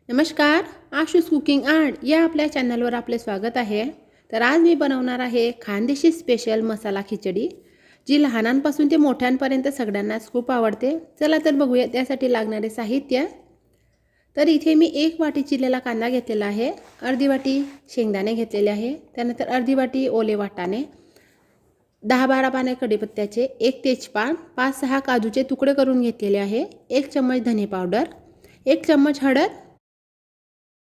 नमस्कार, आशूस cooking art या आपल्या चॅनलवर आपले स्वागत आहे। तर आज मी बनवणार आहे खानदेशी स्पेशल मसाला खिचडी, जी लहानांपासून ते मोठ्यांपर्यंत सगळ्यांनाच खूप आवडते। चला तर बघूया त्यासाठी लागणारे साहित्य। तर इथे मी 1 वाटी चिरलेला कांदा घेतलेला आहे, अर्धी वाटी शेंगदाणे घेतलेले आहे, त्यानंतर अर्धी वाटी ओले वाटाणे, 10-12 पाने कढीपत्त्याचे, 1 तेजपान, 5-6 काजूचे तुकडे करून घेतलेले आहे, 1 चम्मच धने पावडर, 1 चम्मच हळद,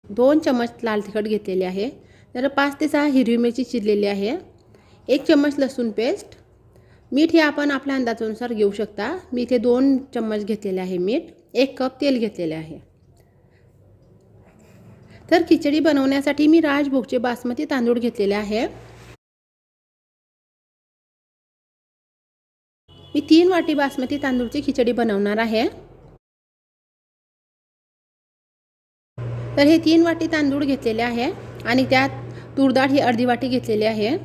2 चम्मच लाल तिखट घेतलेले आहे, तर 5 ते 6 हिरवी मिरची चिरलेली आहे, 1 चम्मच लसूण पेस्ट, मीठ हे आपण आपल्या अंदाजानुसार घेऊ शकता। मी इथे 2 चम्मच घेतलेले आहे मीठ, 1 कप तेल घेतलेले आहे। तर खिचडी बनवण्यासाठी मी राजभोगचे बासमती तांदूळ घेतलेले आहे। मी 3 वाटी बासमती तांदूळची खिचडी बनवणार आहे। तर हे 3 वाटी तांदूळ घेतलेले आहे आणि त्यात तूर डाळ ही अर्धी वाटी घेतलेली आहे।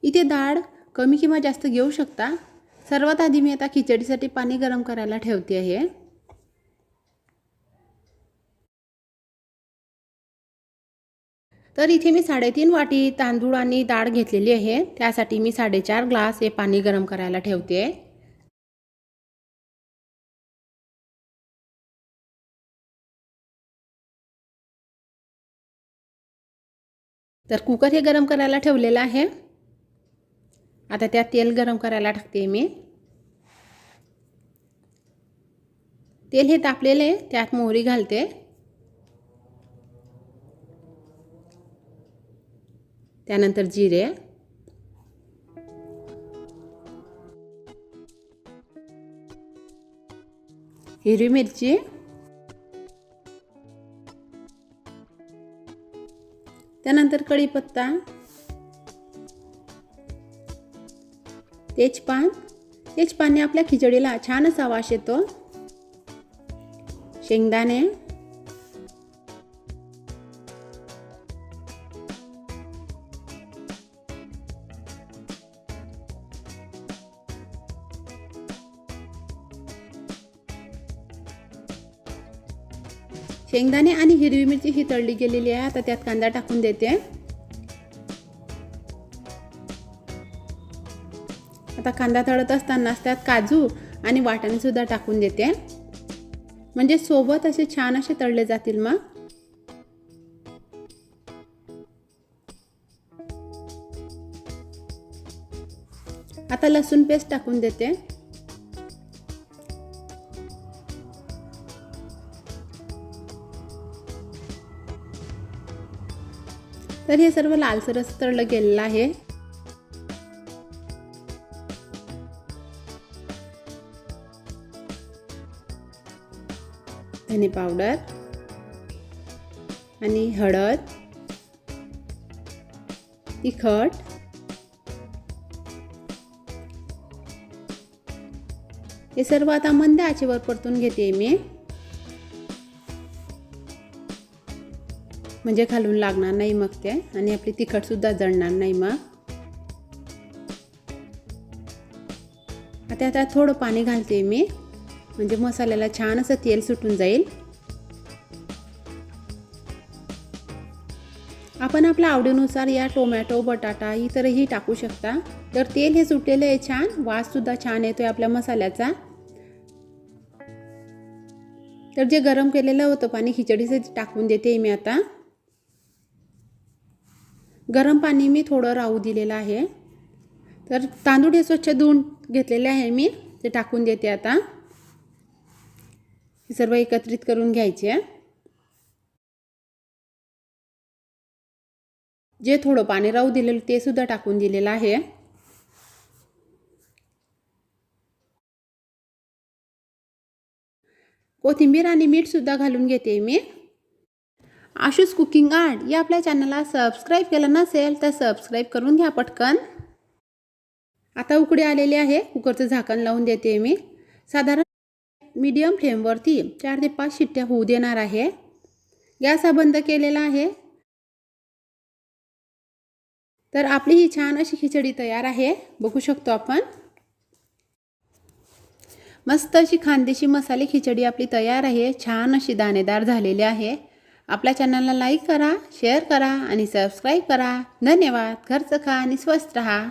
इथे डाळ कमी किंवा जास्त घेऊ शकता। सर्वात आधी मी आता खिचडीसाठी पाणी गरम करायला ठेवते आहे। तर इथे मी 3.5 वाटी तांदूळ आणि डाळ घेतलेली आहे, त्यासाठी मी 4.5 ग्लास हे पाणी गरम करायला ठेवते। तर कुकर हे गरम करायला ठेवलेलं आहे। आता त्यात तेल गरम करायला टाकते मी। तेल हे तापलेले, त्यात मोहरी घालते, त्यानंतर जिरे, हिरवी मिरची, त्यानंतर कढीपत्ता, तेजपान, तेजपानने आपल्या खिचडीला छान असा वास येतो, शेंगदाणे, शेंगदाणे आणि हिरवी मिरची ही तळली गेलेली आहे। आता त्यात कांदा टाकून देते। आता कांदा तळत असतानाच त्यात काजू आणि वाटाणे सुद्धा टाकून देते, म्हणजे सोबत असे छान असे तळले जातील। मग आता लसूण पेस्ट टाकून देते, तर हे सर्व लालसर असं तळलं गेलेलं आहे। धने पावडर आणि हळद, तिखट, हे सर्व आता मंद आचेवर परतून घेते मी, म्हणजे खालून लागणार नाही मग ते, आणि आपली तिखट सुद्धा जळणार नाही। मग आता त्यात थोडं पाणी घालते मी, म्हणजे मसाल्याला छान असं तेल सुटून जाईल। आपण आपल्या आवडीनुसार या टोमॅटो, बटाटा इतरही टाकू शकता। तर तेल हे सुटलेले आहे छान, वास सुद्धा छान येतोय आपल्या मसाल्याचा। तर जे गरम केलेलं होतं पाणी खिचडीचे टाकून देते मी आता। गरम पाणी मी थोडं राहू दिलेलं आहे। तर तांदूळ हे स्वच्छ धुवून घेतलेले आहे मी, ते टाकून देते आता। हे सर्व एकत्रित करून घ्यायचे। जे थोडं पाणी राहू दिलेलं ते सुद्धा टाकून दिलेलं आहे। कोथिंबीर आणि मीठ सुद्धा घालून घेते मी। आशूस कुकिंग आर्ट या आपल्या चॅनलला सबस्क्राईब केलं नसेल तर सबस्क्राईब करून घ्या पटकन। आता उकळी आलेली आहे, कुकरचं झाकण लावून देते मी। साधारण मीडियम फ्लेमवरती 4 ते 5 शिट्ट्या होऊ देणार आहे। गॅस हा बंद केलेला आहे। तर आपली ही छान अशी खिचडी तयार आहे, बघू शकतो आपण। मस्त अशी खानदेशी मसाले खिचडी आपली तयार आहे। छान अशी दाणेदार झालेली आहे। आपल्या चॅनलला लाईक करा, शेअर करा आणि सबस्क्राईब करा। धन्यवाद। घरचं खा आणि स्वस्थ रहा।